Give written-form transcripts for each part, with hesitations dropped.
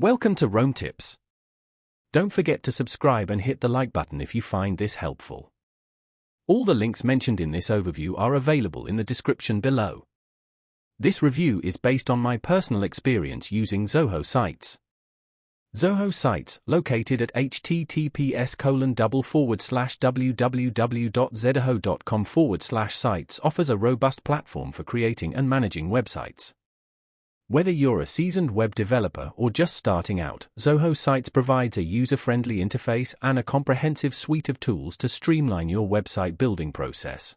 Welcome to Rome Tips. Don't forget to subscribe and hit the like button if you find this helpful. All the links mentioned in this overview are available in the description below. This review is based on my personal experience using Zoho sites. Zoho sites, located at https://www.zoho.com/sites, offers a robust platform for creating and managing websites. Whether you're a seasoned web developer or just starting out, Zoho Sites provides a user-friendly interface and a comprehensive suite of tools to streamline your website building process.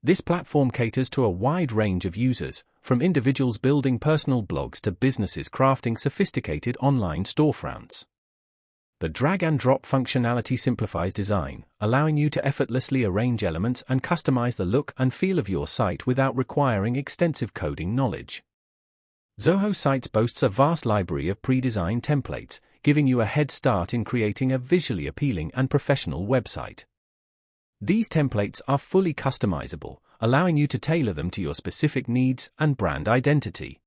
This platform caters to a wide range of users, from individuals building personal blogs to businesses crafting sophisticated online storefronts. The drag-and-drop functionality simplifies design, allowing you to effortlessly arrange elements and customize the look and feel of your site without requiring extensive coding knowledge. Zoho Sites boasts a vast library of pre-designed templates, giving you a head start in creating a visually appealing and professional website. These templates are fully customizable, allowing you to tailor them to your specific needs and brand identity.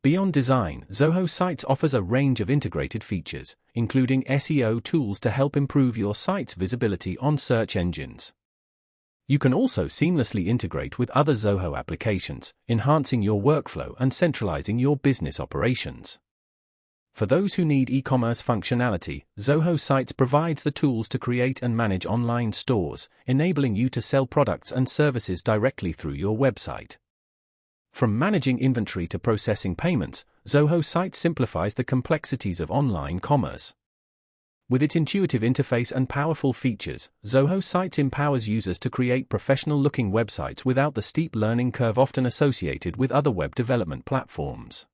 Beyond design, Zoho Sites offers a range of integrated features, including SEO tools to help improve your site's visibility on search engines. You can also seamlessly integrate with other Zoho applications, enhancing your workflow and centralizing your business operations. For those who need e-commerce functionality, Zoho Sites provides the tools to create and manage online stores, enabling you to sell products and services directly through your website. From managing inventory to processing payments, Zoho Sites simplifies the complexities of online commerce. With its intuitive interface and powerful features, Zoho Sites empowers users to create professional-looking websites without the steep learning curve often associated with other web development platforms.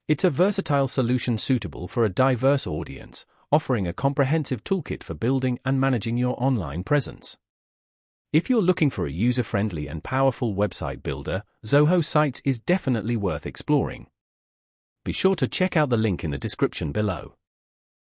It's a versatile solution suitable for a diverse audience, offering a comprehensive toolkit for building and managing your online presence. If you're looking for a user-friendly and powerful website builder, Zoho Sites is definitely worth exploring. Be sure to check out the link in the description below.